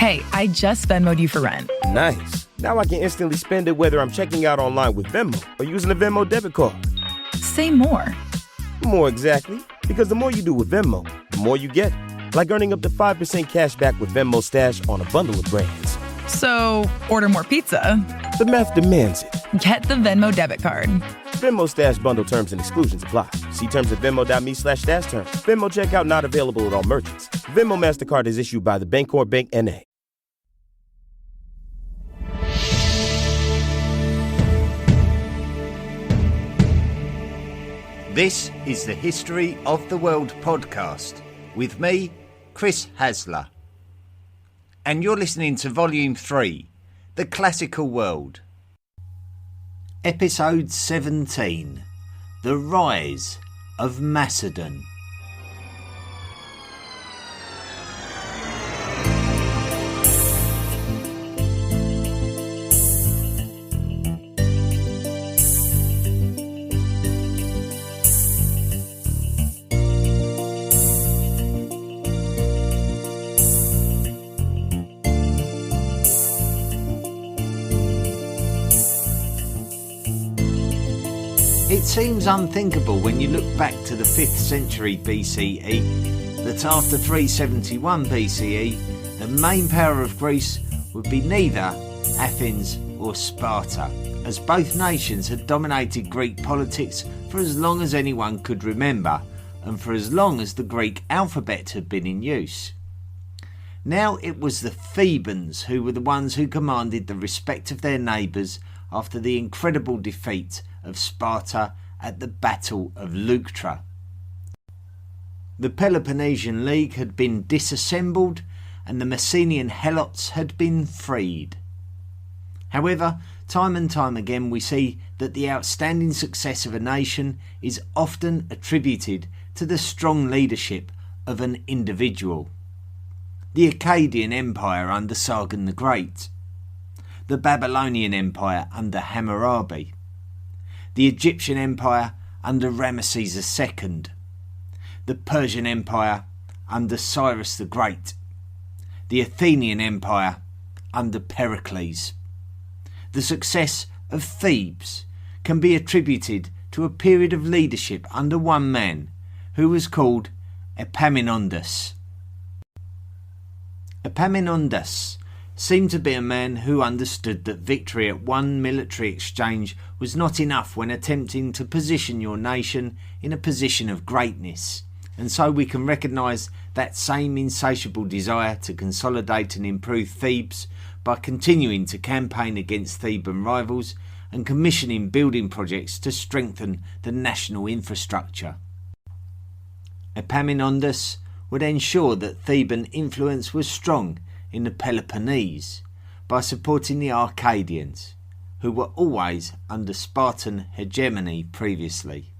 Hey, I just Venmo'd you for rent. Nice. Now I can instantly spend it whether I'm checking out online with Venmo or using a Venmo debit card. Say more. More exactly. Because the more you do with Venmo, the more you get. Like earning up to 5% cash back with Venmo Stash on a bundle of brands. So, order more pizza. The math demands it. Get the Venmo debit card. Venmo Stash bundle terms and exclusions apply. See terms at venmo.me/stash terms. Venmo checkout not available at all merchants. Venmo MasterCard is issued by the Bancorp Bank N.A. This is the History of the World podcast with me, Chris Hasler. And you're listening to Volume 3, The Classical World. Episode 17, The Rise of Macedon. It seems unthinkable when you look back to the 5th century BCE that after 371 BCE the main power of Greece would be neither Athens or Sparta, as both nations had dominated Greek politics for as long as anyone could remember and for as long as the Greek alphabet had been in use. Now it was the Thebans who were the ones who commanded the respect of their neighbours after the incredible defeat of Sparta at the Battle of Leuctra. The Peloponnesian League had been disassembled and the Messenian Helots had been freed. However, time and time again we see that the outstanding success of a nation is often attributed to the strong leadership of an individual. The Akkadian Empire under Sargon the Great, the Babylonian Empire under Hammurabi, the Egyptian Empire under Ramesses II, the Persian Empire under Cyrus the Great, the Athenian Empire under Pericles. The success of Thebes can be attributed to a period of leadership under one man who was called Epaminondas. Epaminondas seemed to be a man who understood that victory at one military exchange was not enough when attempting to position your nation in a position of greatness, and so we can recognise that same insatiable desire to consolidate and improve Thebes by continuing to campaign against Theban rivals and commissioning building projects to strengthen the national infrastructure. Epaminondas would ensure that Theban influence was strong in the Peloponnese by supporting the Arcadians, who were always under Spartan hegemony previously.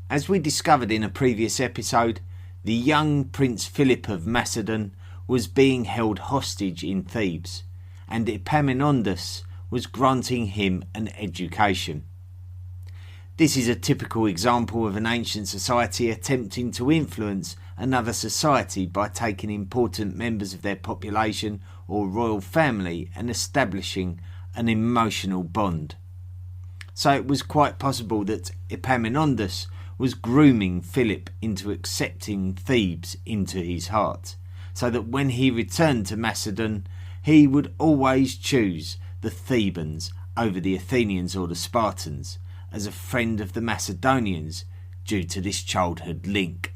As we discovered in a previous episode, the young Prince Philip of Macedon was being held hostage in Thebes, and Epaminondas was granting him an education. This is a typical example of an ancient society attempting to influence another society by taking important members of their population or royal family and establishing an emotional bond. So it was quite possible that Epaminondas was grooming Philip into accepting Thebes into his heart, so that when he returned to Macedon, he would always choose the Thebans over the Athenians or the Spartans, as a friend of the Macedonians due to this childhood link.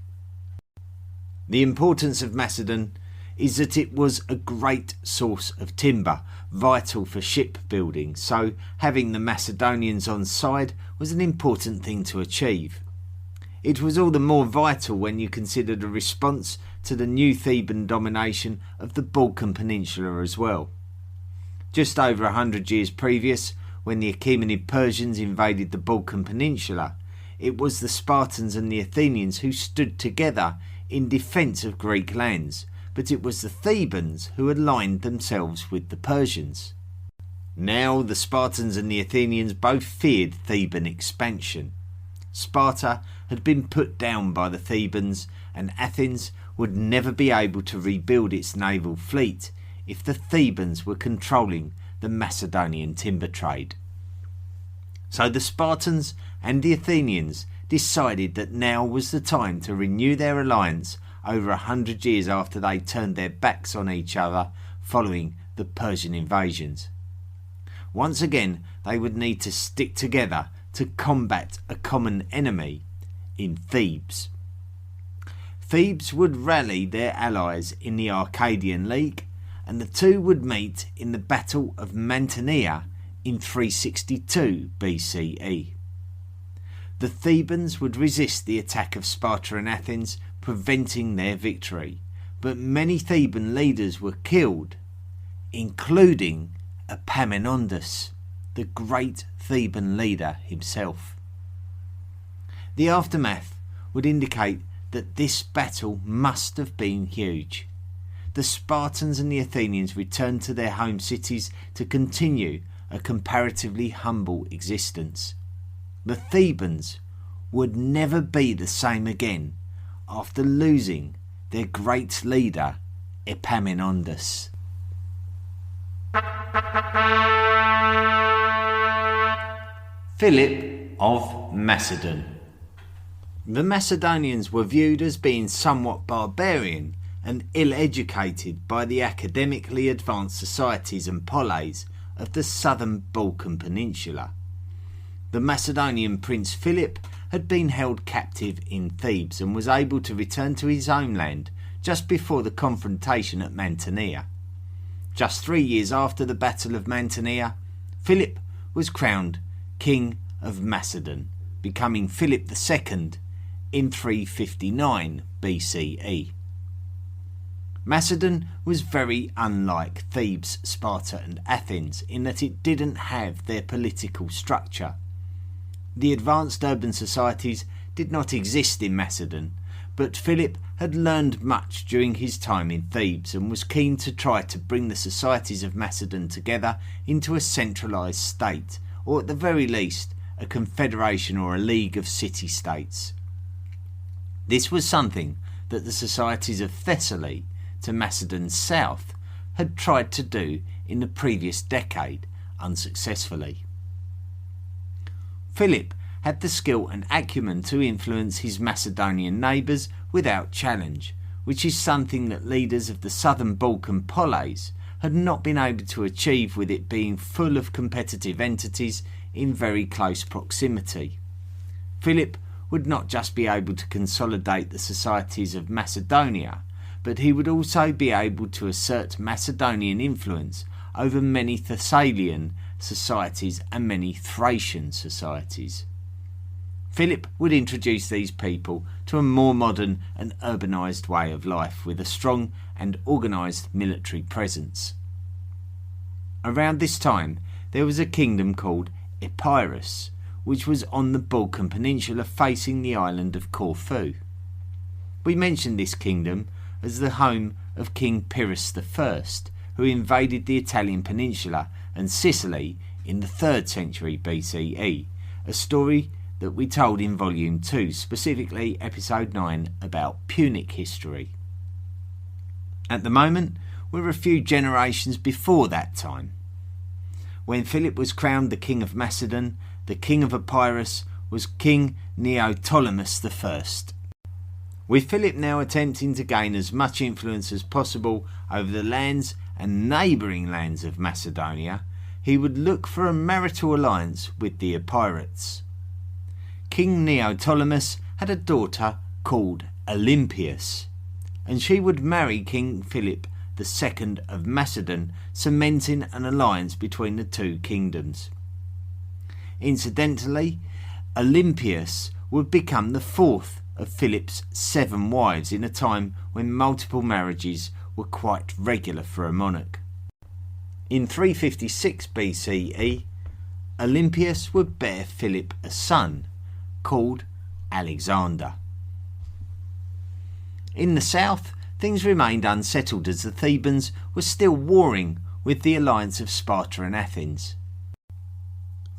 The importance of Macedon is that it was a great source of timber, vital for shipbuilding, so having the Macedonians on side was an important thing to achieve. It was all the more vital when you consider the response to the new Theban domination of the Balkan Peninsula as well. Just over 100 years previous, when the Achaemenid Persians invaded the Balkan Peninsula, it was the Spartans and the Athenians who stood together in defence of Greek lands, but it was the Thebans who aligned themselves with the Persians. Now the Spartans and the Athenians both feared Theban expansion. Sparta had been put down by the Thebans, and Athens would never be able to rebuild its naval fleet if the Thebans were controlling the Macedonian timber trade. So the Spartans and the Athenians decided that now was the time to renew their alliance over 100 years after they turned their backs on each other following the Persian invasions. Once again, they would need to stick together to combat a common enemy in Thebes. Thebes would rally their allies in the Arcadian League, and the two would meet in the Battle of Mantinea in 362 BCE. The Thebans would resist the attack of Sparta and Athens, preventing their victory, but many Theban leaders were killed, including Epaminondas, the great Theban leader himself. The aftermath would indicate that this battle must have been huge. The Spartans and the Athenians returned to their home cities to continue a comparatively humble existence. The Thebans would never be the same again after losing their great leader Epaminondas. Philip of Macedon. The Macedonians were viewed as being somewhat barbarian and ill-educated by the academically advanced societies and poleis of the southern Balkan peninsula. The Macedonian prince Philip had been held captive in Thebes and was able to return to his homeland just before the confrontation at Mantinea. Just 3 years after the Battle of Mantinea, Philip was crowned King of Macedon, becoming Philip II in 359 BCE. Macedon was very unlike Thebes, Sparta and Athens in that it didn't have their political structure. The advanced urban societies did not exist in Macedon, but Philip had learned much during his time in Thebes and was keen to try to bring the societies of Macedon together into a centralised state, or at the very least a confederation or a league of city-states. This was something that the societies of Thessaly, to Macedon's south, had tried to do in the previous decade unsuccessfully. Philip had the skill and acumen to influence his Macedonian neighbours without challenge, which is something that leaders of the southern Balkan poleis had not been able to achieve, with it being full of competitive entities in very close proximity. Philip would not just be able to consolidate the societies of Macedonia, but he would also be able to assert Macedonian influence over many Thessalian societies and many Thracian societies. Philip would introduce these people to a more modern and urbanised way of life with a strong and organised military presence. Around this time, there was a kingdom called Epirus, which was on the Balkan Peninsula facing the island of Corfu. We mentioned this kingdom as the home of King Pyrrhus I, who invaded the Italian peninsula and Sicily in the 3rd century BCE, a story that we told in Volume 2, specifically Episode 9 about Punic history. At the moment, we're a few generations before that time. When Philip was crowned the King of Macedon, the King of Epirus was King Neoptolemus I. With Philip now attempting to gain as much influence as possible over the lands and neighbouring lands of Macedonia, he would look for a marital alliance with the Epirites. King Neoptolemus had a daughter called Olympias, and she would marry King Philip II of Macedon, cementing an alliance between the two kingdoms. Incidentally, Olympias would become the 4th of Philip's 7 wives in a time when multiple marriages were quite regular for a monarch. In 356 BCE, Olympias would bear Philip a son called Alexander. In the south, things remained unsettled as the Thebans were still warring with the alliance of Sparta and Athens.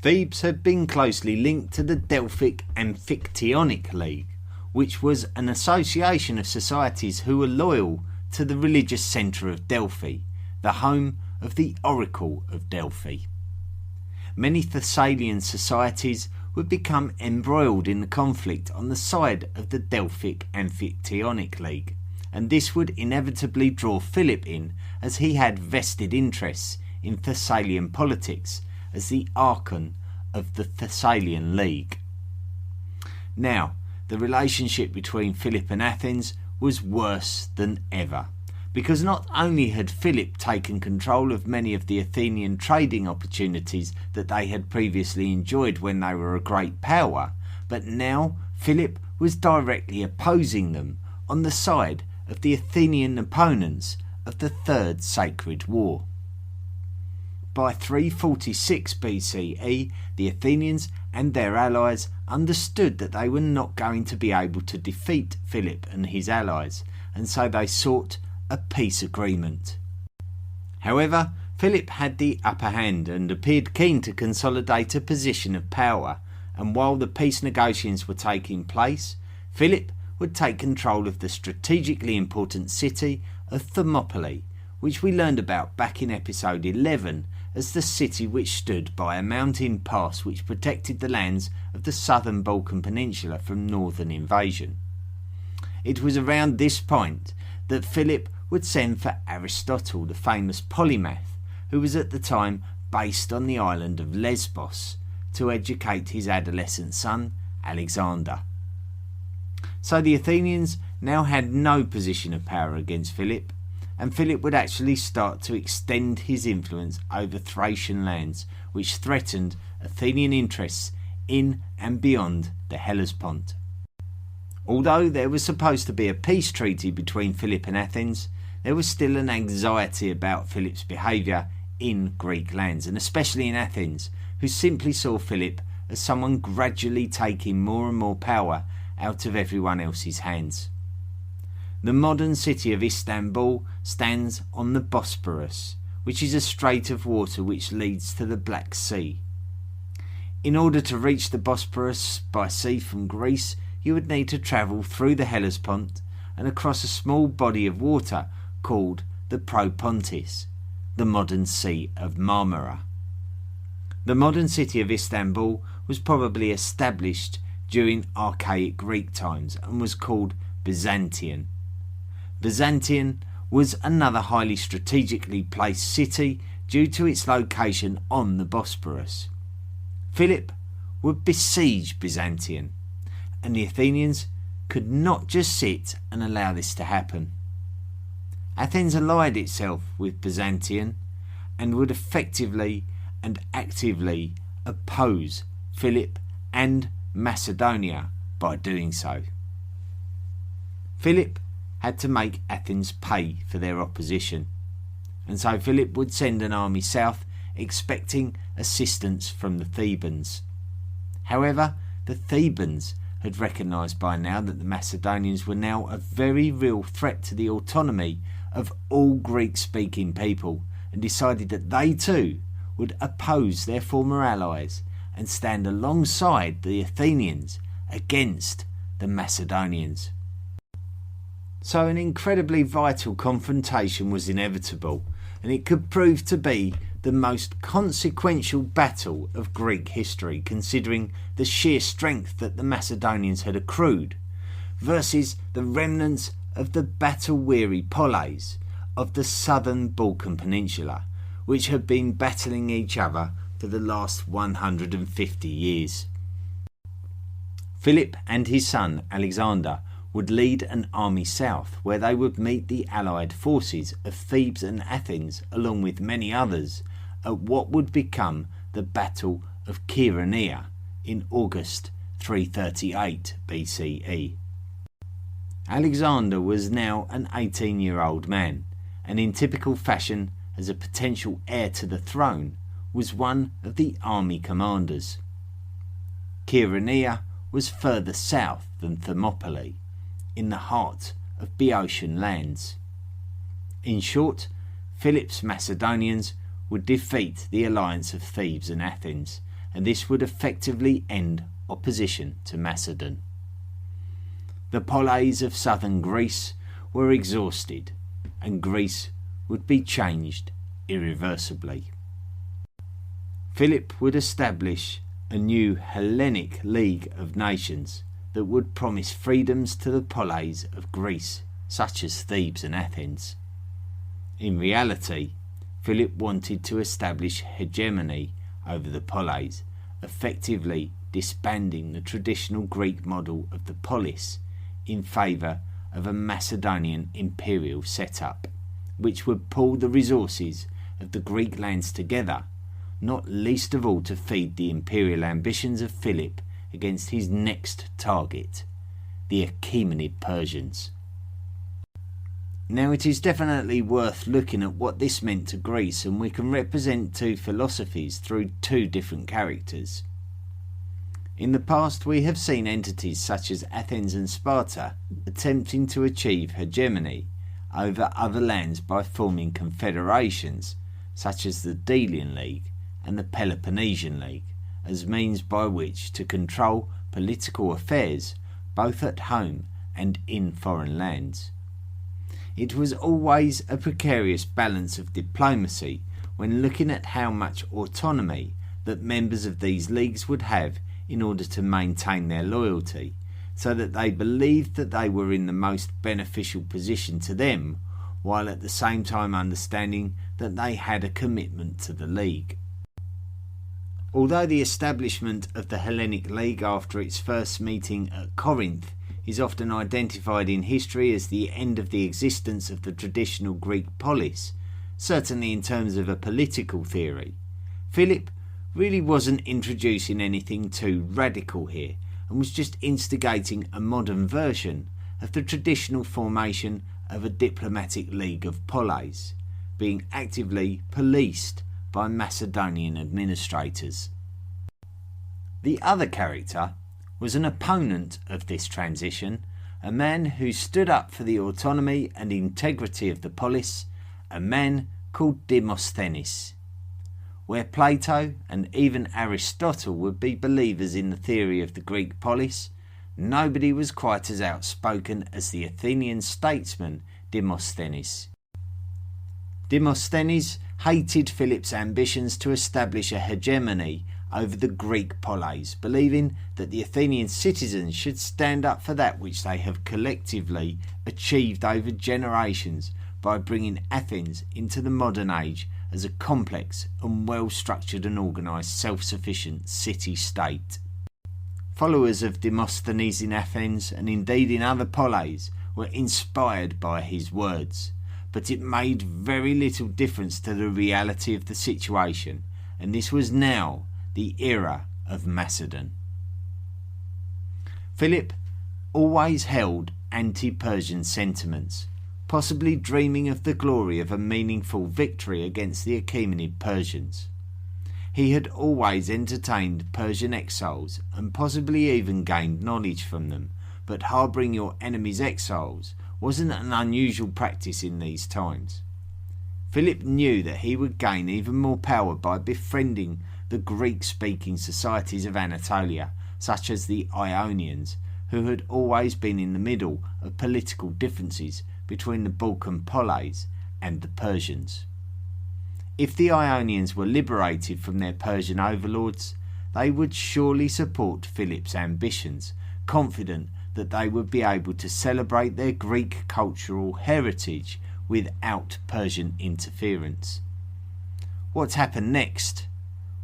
Thebes had been closely linked to the Delphic Amphictyonic League, which was an association of societies who were loyal to the religious centre of Delphi, the home of the Oracle of Delphi. Many Thessalian societies would become embroiled in the conflict on the side of the Delphic Amphictyonic League, and this would inevitably draw Philip in, as he had vested interests in Thessalian politics as the Archon of the Thessalian League. Now, the relationship between Philip and Athens was worse than ever, because not only had Philip taken control of many of the Athenian trading opportunities that they had previously enjoyed when they were a great power, but now Philip was directly opposing them on the side of the Athenian opponents of the Third Sacred War. By 346 BCE, the Athenians and their allies understood that they were not going to be able to defeat Philip and his allies, and so they sought a peace agreement. However, Philip had the upper hand and appeared keen to consolidate a position of power, and while the peace negotiations were taking place, Philip would take control of the strategically important city of Thermopylae, which we learned about back in episode 11 as the city which stood by a mountain pass which protected the lands of the southern Balkan peninsula from northern invasion. It was around this point that Philip would send for Aristotle, the famous polymath, who was at the time based on the island of Lesbos, to educate his adolescent son, Alexander. So the Athenians now had no position of power against Philip, and Philip would actually start to extend his influence over Thracian lands, which threatened Athenian interests in and beyond the Hellespont. Although there was supposed to be a peace treaty between Philip and Athens, there was still an anxiety about Philip's behaviour in Greek lands, and especially in Athens, who simply saw Philip as someone gradually taking more and more power out of everyone else's hands. The modern city of Istanbul stands on the Bosporus, which is a strait of water which leads to the Black Sea. In order to reach the Bosporus by sea from Greece, you would need to travel through the Hellespont and across a small body of water called the Propontis, the modern Sea of Marmara. The modern city of Istanbul was probably established during archaic Greek times and was called Byzantium. Byzantium was another highly strategically placed city due to its location on the Bosporus. Philip would besiege Byzantium, and the Athenians could not just sit and allow this to happen. Athens allied itself with Byzantium and would effectively and actively oppose Philip and Macedonia by doing so. Philip had to make Athens pay for their opposition, and so Philip would send an army south expecting assistance from the Thebans. However, the Thebans had recognised by now that the Macedonians were now a very real threat to the autonomy of all Greek-speaking people, and decided that they too would oppose their former allies and stand alongside the Athenians against the Macedonians. So an incredibly vital confrontation was inevitable, and it could prove to be the most consequential battle of Greek history, considering the sheer strength that the Macedonians had accrued, versus the remnants of the battle-weary poleis of the southern Balkan peninsula, which had been battling each other for the last 150 years. Philip and his son Alexander would lead an army south, where they would meet the allied forces of Thebes and Athens, along with many others, at what would become the Battle of Chaeronea in August 338 BCE. Alexander was now an 18-year-old man, and in typical fashion as a potential heir to the throne, was one of the army commanders. Chaeronea was further south than Thermopylae, in the heart of Boeotian lands. In short, Philip's Macedonians would defeat the alliance of Thebes and Athens, and this would effectively end opposition to Macedon. The poleis of southern Greece were exhausted, and Greece would be changed irreversibly. Philip would establish a new Hellenic League of Nations that would promise freedoms to the poleis of Greece, such as Thebes and Athens. In reality, Philip wanted to establish hegemony over the poleis, effectively disbanding the traditional Greek model of the polis in favour of a Macedonian imperial setup, which would pull the resources of the Greek lands together, not least of all to feed the imperial ambitions of Philip against his next target, the Achaemenid Persians. Now it is definitely worth looking at what this meant to Greece, and we can represent two philosophies through two different characters. In the past we have seen entities such as Athens and Sparta attempting to achieve hegemony over other lands by forming confederations such as the Delian League and the Peloponnesian League as means by which to control political affairs both at home and in foreign lands. It was always a precarious balance of diplomacy when looking at how much autonomy that members of these leagues would have in order to maintain their loyalty, so that they believed that they were in the most beneficial position to them, while at the same time understanding that they had a commitment to the league. Although the establishment of the Hellenic League after its first meeting at Corinth is often identified in history as the end of the existence of the traditional Greek polis, certainly in terms of a political theory, Philip really wasn't introducing anything too radical here, and was just instigating a modern version of the traditional formation of a diplomatic league of poleis, being actively policed by Macedonian administrators. The other character was an opponent of this transition, a man who stood up for the autonomy and integrity of the polis, a man called Demosthenes. Where Plato and even Aristotle would be believers in the theory of the Greek polis, nobody was quite as outspoken as the Athenian statesman Demosthenes. Demosthenes hated Philip's ambitions to establish a hegemony over the Greek poleis, believing that the Athenian citizens should stand up for that which they have collectively achieved over generations by bringing Athens into the modern age as a complex and well-structured and organised self-sufficient city-state. Followers of Demosthenes in Athens and indeed in other poleis were inspired by his words, but it made very little difference to the reality of the situation, and this was now the era of Macedon. Philip always held anti-Persian sentiments, possibly dreaming of the glory of a meaningful victory against the Achaemenid Persians. He had always entertained Persian exiles and possibly even gained knowledge from them, but harbouring your enemy's exiles wasn't an unusual practice in these times. Philip knew that he would gain even more power by befriending the Greek-speaking societies of Anatolia, such as the Ionians, who had always been in the middle of political differences between the Balkan poleis and the Persians. If the Ionians were liberated from their Persian overlords, they would surely support Philip's ambitions, confident that they would be able to celebrate their Greek cultural heritage without Persian interference. What happened next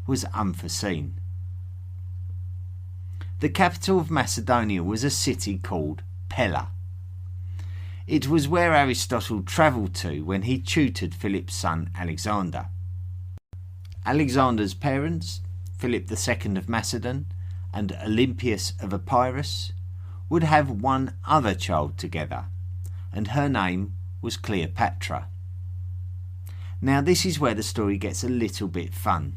was unforeseen. The capital of Macedonia was a city called Pella. It was where Aristotle travelled to when he tutored Philip's son Alexander. Alexander's parents, Philip II of Macedon and Olympias of Epirus, would have one other child together, and her name was Cleopatra. Now this is where the story gets a little bit fun,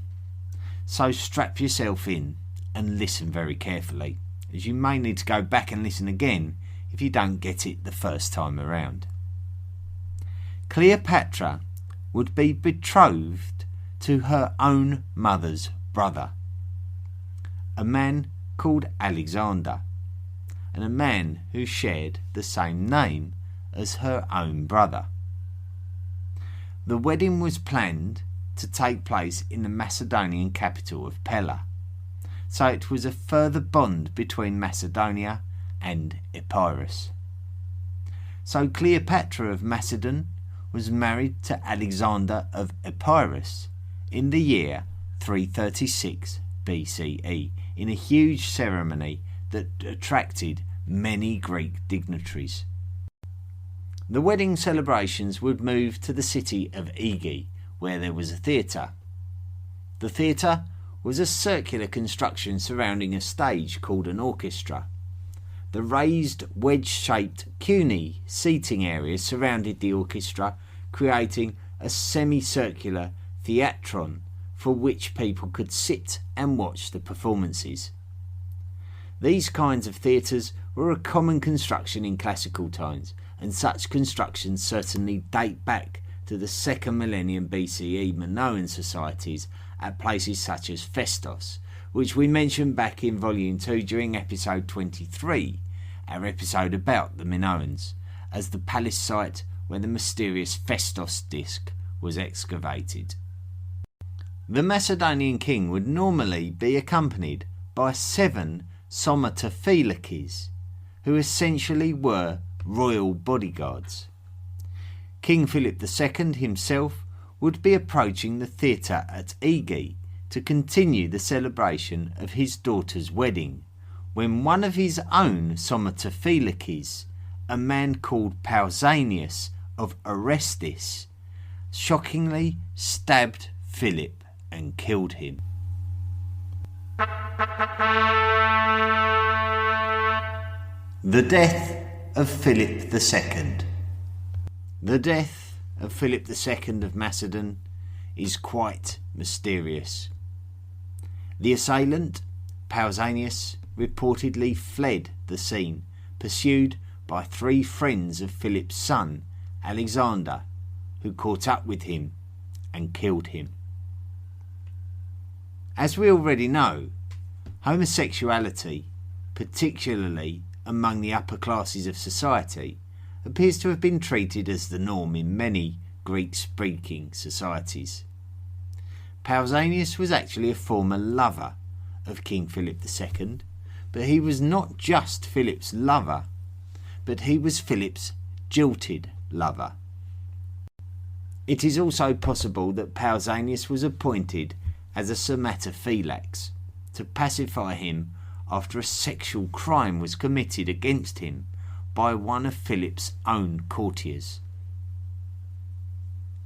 so strap yourself in and listen very carefully, as you may need to go back and listen again if you don't get it the first time around. Cleopatra would be betrothed to her own mother's brother, a man called Alexander, and a man who shared the same name as her own brother. The wedding was planned to take place in the Macedonian capital of Pella, so it was a further bond between Macedonia and Epirus. So Cleopatra of Macedon was married to Alexander of Epirus in the year 336 BCE in a huge ceremony that attracted many Greek dignitaries. The wedding celebrations would move to the city of Aegae, where there was a theatre. The theatre was a circular construction surrounding a stage called an orchestra. The raised wedge-shaped cunei seating areas surrounded the orchestra, creating a semicircular theatron for which people could sit and watch the performances. These kinds of theatres were a common construction in classical times, and such constructions certainly date back to the 2nd millennium BCE Minoan societies at places such as Festos, which we mentioned back in Volume 2 during episode 23, our episode about the Minoans, as the palace site where the mysterious Festos disc was excavated. The Macedonian king would normally be accompanied by 7 somatophylakes, who essentially were royal bodyguards. King Philip II himself would be approaching the theatre at Aegae to continue the celebration of his daughter's wedding, when one of his own somatophylakes, a man called Pausanias of Orestis, shockingly stabbed Philip and killed him. The death of Philip II. The death of Philip II of Macedon is quite mysterious. The assailant, Pausanias, reportedly fled the scene, pursued by 3 friends of Philip's son, Alexander, who caught up with him and killed him. As we already know, homosexuality, particularly among the upper classes of society, appears to have been treated as the norm in many Greek-speaking societies. Pausanias was actually a former lover of King Philip II, but he was not just Philip's lover, but he was Philip's jilted lover. It is also possible that Pausanias was appointed as a somatophylax to pacify him after a sexual crime was committed against him by one of Philip's own courtiers.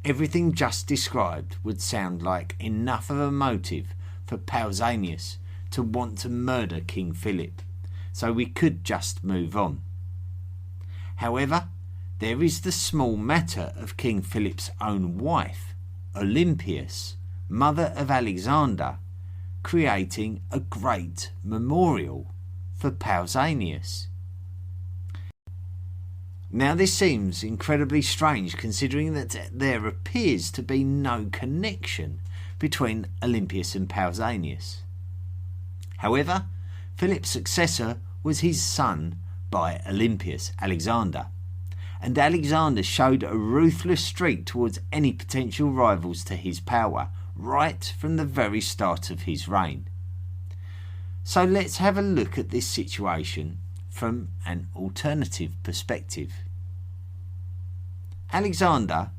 Everything just described would sound like enough of a motive for Pausanias to want to murder King Philip, so we could just move on. However, there is the small matter of King Philip's own wife, Olympias, mother of Alexander, creating a great memorial for Pausanias. Now this seems incredibly strange considering that there appears to be no connection between Olympias and Pausanias. However, Philip's successor was his son by Olympias, Alexander, and Alexander showed a ruthless streak towards any potential rivals to his power right from the very start of his reign. So let's have a look at this situation from an alternative perspective. Alexander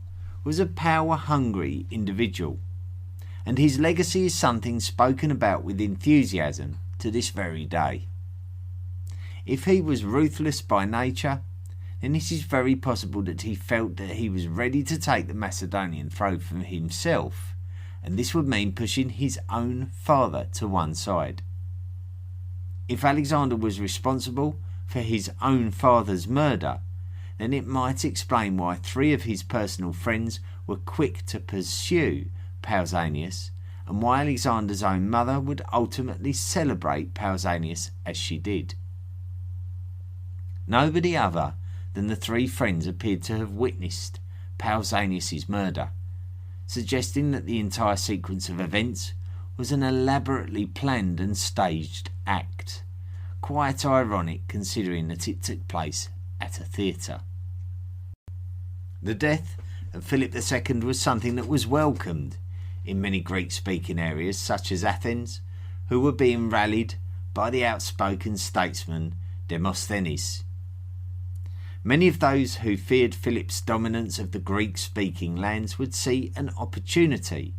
was a power-hungry individual, and his legacy is something spoken about with enthusiasm to this very day. If he was ruthless by nature, then it is very possible that he felt that he was ready to take the Macedonian throne from himself, and this would mean pushing his own father to one side. If Alexander was responsible for his own father's murder, then it might explain why 3 of his personal friends were quick to pursue Pausanias, and why Alexander's own mother would ultimately celebrate Pausanias as she did. Nobody other than the 3 friends appeared to have witnessed Pausanias' murder, suggesting that the entire sequence of events was an elaborately planned and staged act, quite ironic considering that it took place at a theatre. The death of Philip II was something that was welcomed in many Greek-speaking areas such as Athens, who were being rallied by the outspoken statesman Demosthenes. Many of those who feared Philip's dominance of the Greek-speaking lands would see an opportunity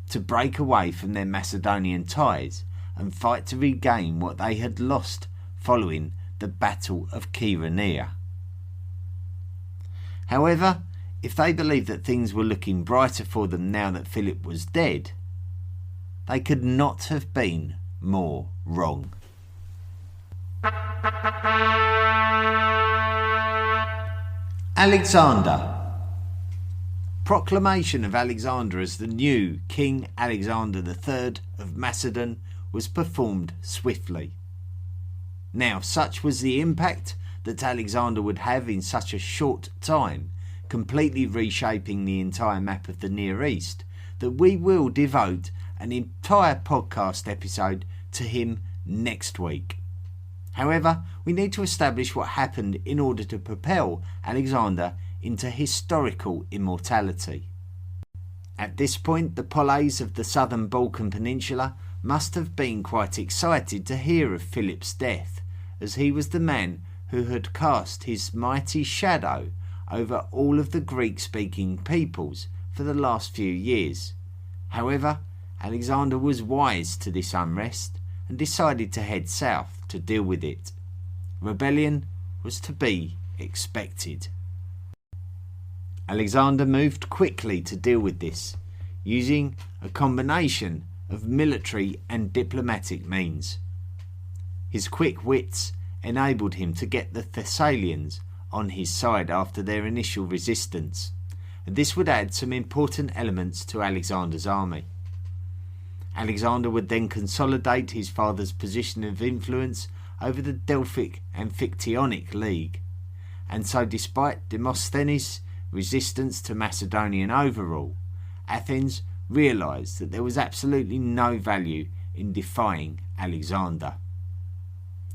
to break away from their Macedonian ties and fight to regain what they had lost following the Battle of Chaeronea. However, if they believed that things were looking brighter for them now that Philip was dead, they could not have been more wrong. Alexander. Proclamation of Alexander as the new King Alexander III of Macedon was performed swiftly. Now, such was the impact that Alexander would have in such a short time, completely reshaping the entire map of the Near East, that we will devote an entire podcast episode to him next week. However, we need to establish what happened in order to propel Alexander into historical immortality. At this point, the poleis of the southern Balkan peninsula must have been quite excited to hear of Philip's death, as he was the man who had cast his mighty shadow over all of the Greek-speaking peoples for the last few years. However, Alexander was wise to this unrest and decided to head south to deal with it. Rebellion was to be expected. Alexander moved quickly to deal with this, using a combination of military and diplomatic means. His quick wits enabled him to get the Thessalians on his side after their initial resistance, and this would add some important elements to Alexander's army. Alexander would then consolidate his father's position of influence over the Delphic and Fictionic League, and so despite Demosthenes' resistance to Macedonian overall, Athens realised that there was absolutely no value in defying Alexander.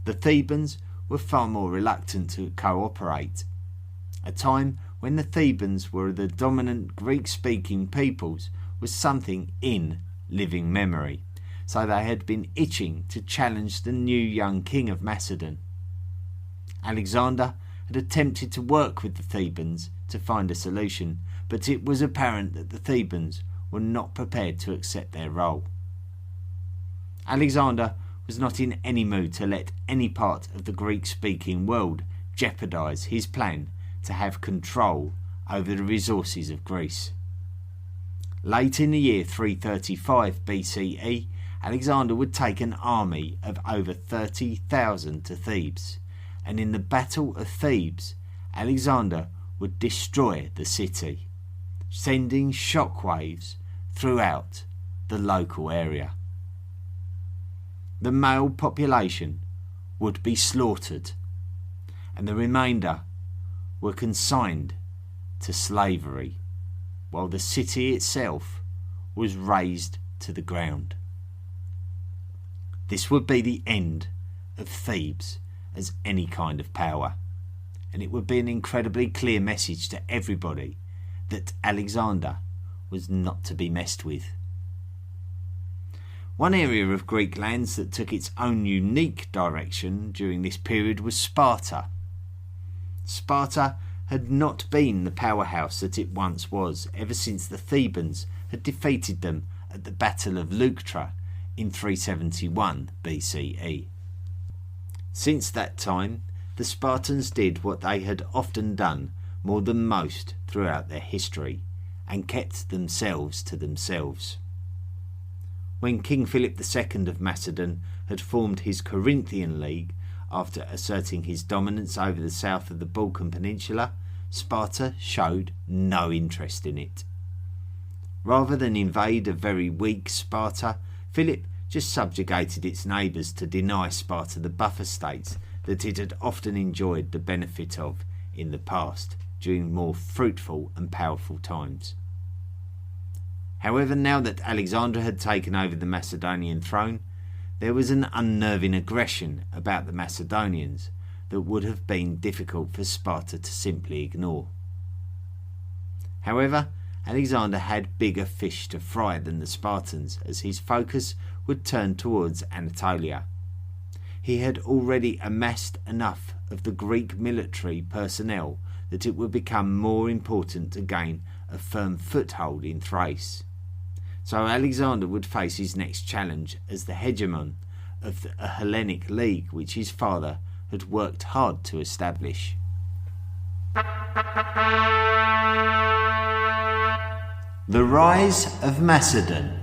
The Thebans were far more reluctant to cooperate. A time when the Thebans were the dominant Greek-speaking peoples was something in living memory, so they had been itching to challenge the new young king of Macedon. Alexander had attempted to work with the Thebans to find a solution, but it was apparent that the Thebans were not prepared to accept their role. Alexander was not in any mood to let any part of the Greek-speaking world jeopardise his plan to have control over the resources of Greece. Late in the year 335 BCE, Alexander would take an army of over 30,000 to Thebes, and in the Battle of Thebes, Alexander would destroy the city, sending shockwaves throughout the local area. The male population would be slaughtered, and the remainder were consigned to slavery, while the city itself was razed to the ground. This would be the end of Thebes as any kind of power, and it would be an incredibly clear message to everybody that Alexander was not to be messed with. One area of Greek lands that took its own unique direction during this period was Sparta. Sparta had not been the powerhouse that it once was ever since the Thebans had defeated them at the Battle of Leuctra in 371 BCE. Since that time, the Spartans did what they had often done more than most throughout their history, and kept themselves to themselves. When King Philip II of Macedon had formed his Corinthian League after asserting his dominance over the south of the Balkan Peninsula, Sparta showed no interest in it. Rather than invade a very weak Sparta, Philip just subjugated its neighbours to deny Sparta the buffer states that it had often enjoyed the benefit of in the past during more fruitful and powerful times. However, now that Alexander had taken over the Macedonian throne, there was an unnerving aggression about the Macedonians that would have been difficult for Sparta to simply ignore. However, Alexander had bigger fish to fry than the Spartans, as his focus would turn towards Anatolia. He had already amassed enough of the Greek military personnel that it would become more important to gain a firm foothold in Thrace. So Alexander would face his next challenge as the hegemon of a Hellenic League which his father had worked hard to establish. The rise of Macedon.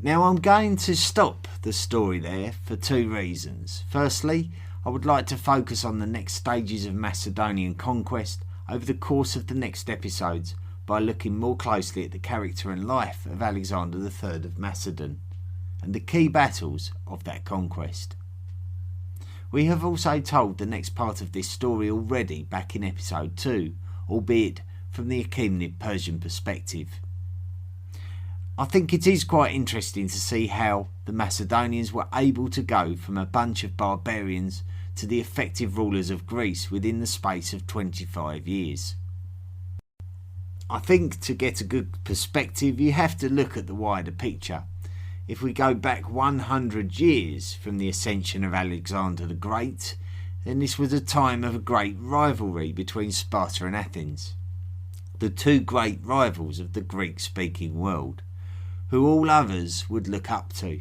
Now I'm going to stop the story there for two reasons. Firstly, I would like to focus on the next stages of Macedonian conquest over the course of the next episodes by looking more closely at the character and life of Alexander III of Macedon and the key battles of that conquest. We have also told the next part of this story already back in episode 2, albeit from the Achaemenid Persian perspective. I think it is quite interesting to see how the Macedonians were able to go from a bunch of barbarians to the effective rulers of Greece within the space of 25 years. I think to get a good perspective you have to look at the wider picture. If we go back 100 years from the ascension of Alexander the Great, then this was a time of a great rivalry between Sparta and Athens, the two great rivals of the Greek-speaking world, who all others would look up to.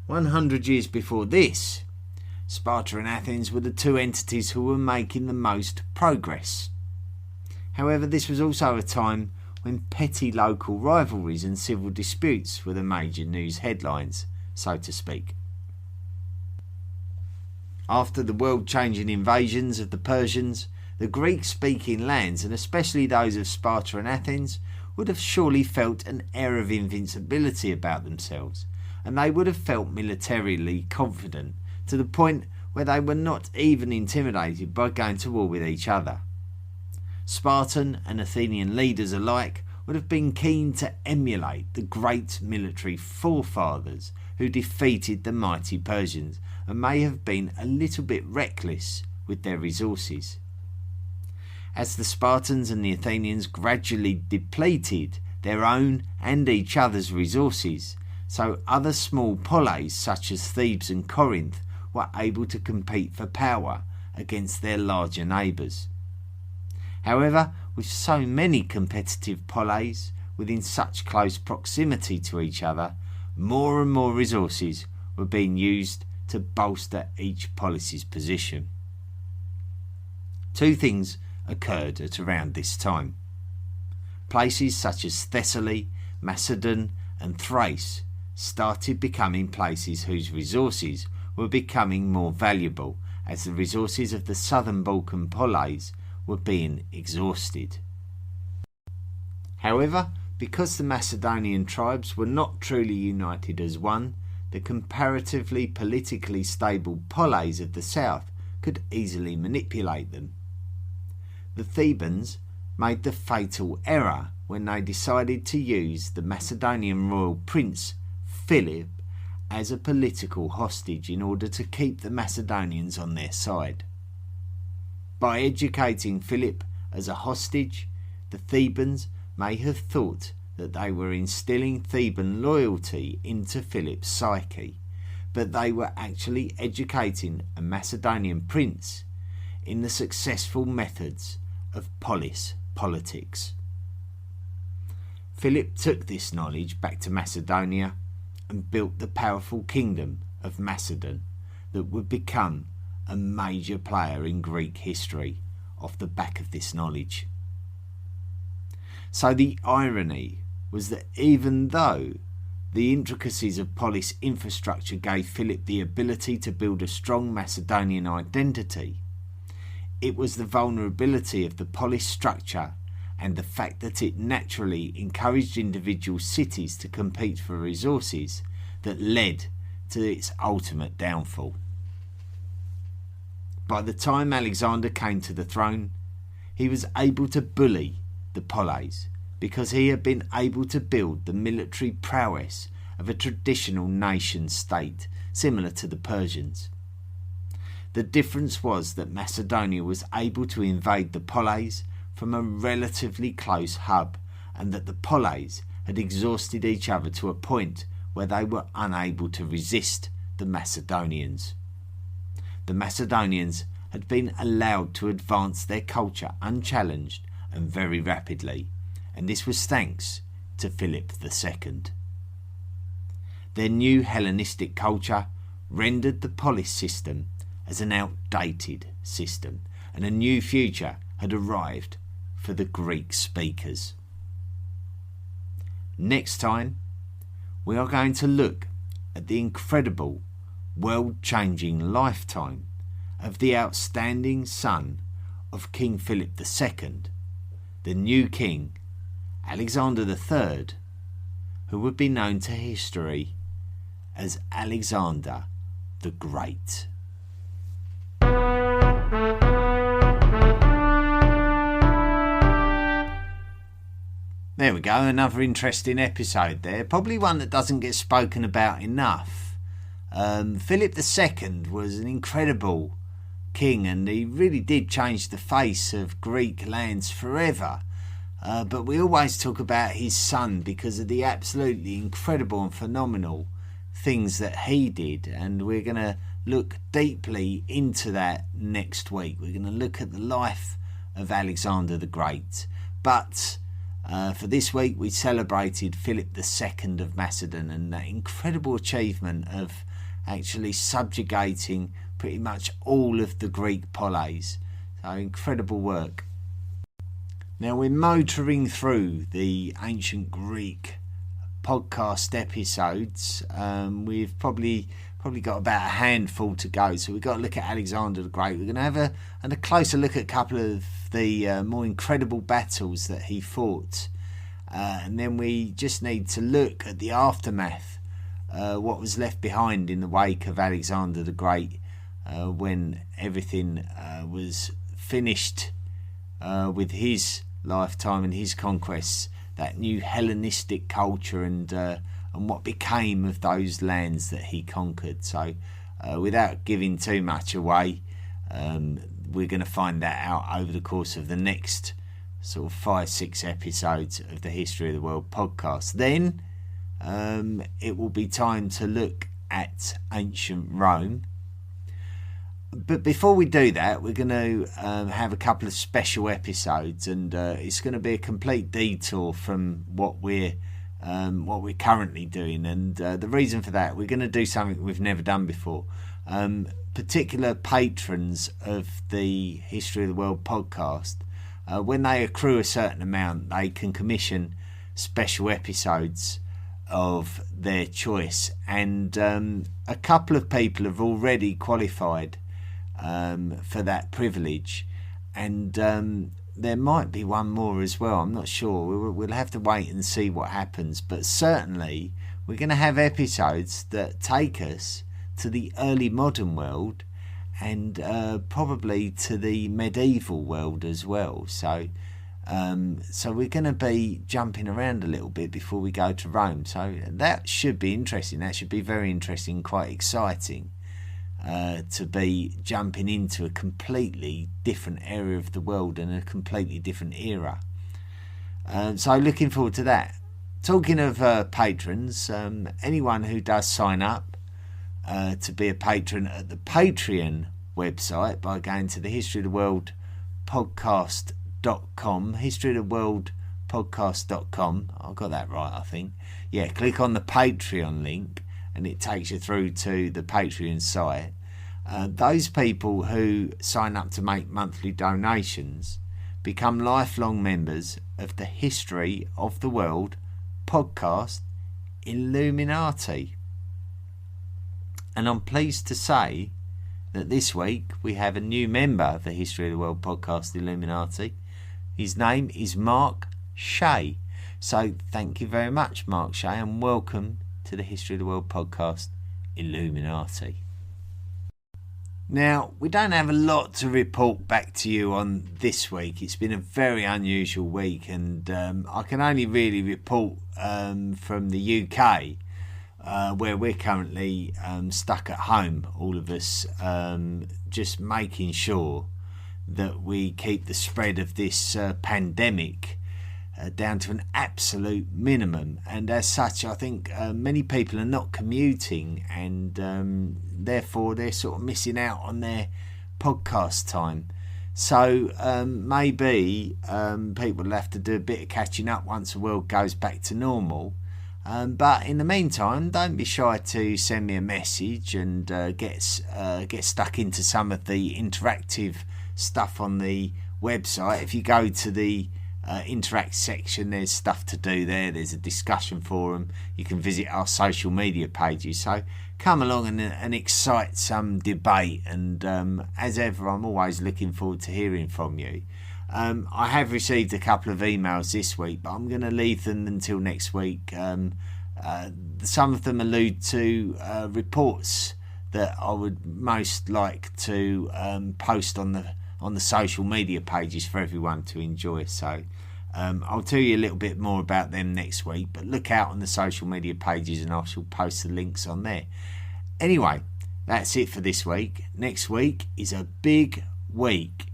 100 years before this, Sparta and Athens were the two entities who were making the most progress. However, this was also a time when petty local rivalries and civil disputes were the major news headlines, so to speak. After the world-changing invasions of the Persians, the Greek-speaking lands, and especially those of Sparta and Athens, would have surely felt an air of invincibility about themselves, and they would have felt militarily confident to the point where they were not even intimidated by going to war with each other. Spartan and Athenian leaders alike would have been keen to emulate the great military forefathers who defeated the mighty Persians, and may have been a little bit reckless with their resources. As the Spartans and the Athenians gradually depleted their own and each other's resources, so other small poleis such as Thebes and Corinth were able to compete for power against their larger neighbours. However, with so many competitive poleis within such close proximity to each other, more and more resources were being used to bolster each poleis's position. Two things occurred at around this time. Places such as Thessaly, Macedon and Thrace started becoming places whose resources were becoming more valuable as the resources of the southern Balkan poleis were being exhausted. However, because the Macedonian tribes were not truly united as one, the comparatively politically stable poleis of the south could easily manipulate them. The Thebans made the fatal error when they decided to use the Macedonian royal prince Philip as a political hostage in order to keep the Macedonians on their side. By educating Philip as a hostage, the Thebans may have thought that they were instilling Theban loyalty into Philip's psyche, but they were actually educating a Macedonian prince in the successful methods of polis politics. Philip took this knowledge back to Macedonia and built the powerful kingdom of Macedon that would become a major player in Greek history off the back of this knowledge. So the irony was that even though the intricacies of polis infrastructure gave Philip the ability to build a strong Macedonian identity, it was the vulnerability of the polis structure and the fact that it naturally encouraged individual cities to compete for resources that led to its ultimate downfall. By the time Alexander came to the throne, he was able to bully the poleis because he had been able to build the military prowess of a traditional nation state, similar to the Persians. The difference was that Macedonia was able to invade the poleis from a relatively close hub, and that the poleis had exhausted each other to a point where they were unable to resist the Macedonians. The Macedonians had been allowed to advance their culture unchallenged and very rapidly, and this was thanks to Philip II. Their new Hellenistic culture rendered the polis system as an outdated system, and a new future had arrived for the Greek speakers. Next time, we are going to look at the incredible, world-changing lifetime of the outstanding son of King Philip II, the new king, Alexander III, who would be known to history as Alexander the Great. There we go, another interesting episode there. Probably one that doesn't get spoken about enough. Philip II was an incredible king, and he really did change the face of Greek lands forever. But we always talk about his son because of the absolutely incredible and phenomenal things that he did. And we're going to look deeply into that next week. We're going to look at the life of Alexander the Great. But for this week, we celebrated Philip II of Macedon and that incredible achievement of actually subjugating pretty much all of the Greek poleis. So incredible work. Now we're motoring through the ancient Greek podcast episodes. We've probably got about a handful to go, so we've got to look at Alexander the Great. We're going to have a closer look at a couple of the more incredible battles that he fought, and then we just need to look at the aftermath, what was left behind in the wake of Alexander the Great when everything was finished with his lifetime and his conquests, that new Hellenistic culture and what became of those lands that he conquered. So without giving too much away, we're going to find that out over the course of the next sort of 5-6 episodes of the History of the World podcast. Then it will be time to look at ancient Rome. But before we do that, we're going to have a couple of special episodes, and it's going to be a complete detour from what we're currently doing. And the reason for that, we're going to do something we've never done before. Particular patrons of the History of the World podcast, when they accrue a certain amount, they can commission special episodes of their choice, and a couple of people have already qualified for that privilege, and there might be one more as well. I'm not sure. We'll have to wait and see what happens, but certainly we're going to have episodes that take us to the early modern world and probably to the medieval world as well. So we're going to be jumping around a little bit before we go to Rome. So that should be interesting. That should be very interesting, quite exciting. To be jumping into a completely different area of the world and a completely different era. So looking forward to that. Talking of patrons, anyone who does sign up to be a patron at the Patreon website by going to the History of the World podcast.com, historyoftheworldpodcast.com. I got that right, I think. Yeah, click on the Patreon link and it takes you through to the Patreon site. Those people who sign up to make monthly donations become lifelong members of the History of the World podcast Illuminati. And I'm pleased to say that this week we have a new member of the History of the World podcast Illuminati. His name is Mark Shea. So thank you very much, Mark Shea, and welcome to the History of the World podcast Illuminati. Now, we don't have a lot to report back to you on this week. It's been a very unusual week, and I can only really report from the UK where we're currently stuck at home, all of us, just making sure that we keep the spread of this pandemic down to an absolute minimum. And as such, I think many people are not commuting, and therefore they're sort of missing out on their podcast time. So maybe people will have to do a bit of catching up once the world goes back to normal. But in the meantime, don't be shy to send me a message and get stuck into some of the interactive stuff on the website. If you go to the interact section, there's stuff to do there. There's a discussion forum. You can visit our social media pages. So come along and excite some debate. And as ever, I'm always looking forward to hearing from you. I have received a couple of emails this week, but I'm going to leave them until next week. Some of them allude to reports that I would most like to post on the social media pages for everyone to enjoy. So I'll tell you a little bit more about them next week, but look out on the social media pages and I shall post the links on there. Anyway, that's it for this week. Next week is a big week.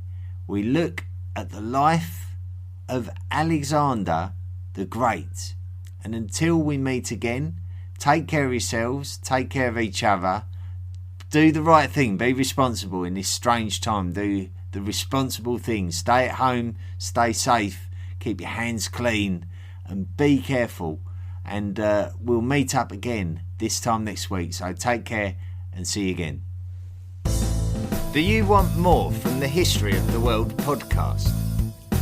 We look at the life of Alexander the Great. And until we meet again, take care of yourselves, take care of each other, do the right thing, be responsible in this strange time, do the responsible thing, stay at home, stay safe, keep your hands clean and be careful. And we'll meet up again this time next week. So take care and see you again. Do you want more from the History of the World podcast?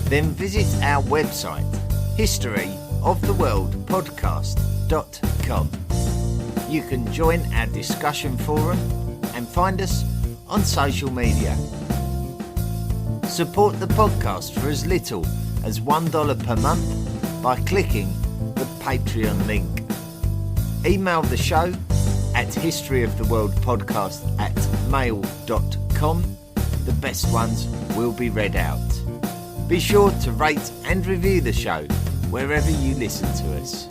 Then visit our website, historyoftheworldpodcast.com. You can join our discussion forum and find us on social media. Support the podcast for as little as $1 per month by clicking the Patreon link. Email the show at historyoftheworldpodcast@mail.com. The best ones will be read out. Be sure to rate and review the show wherever you listen to us.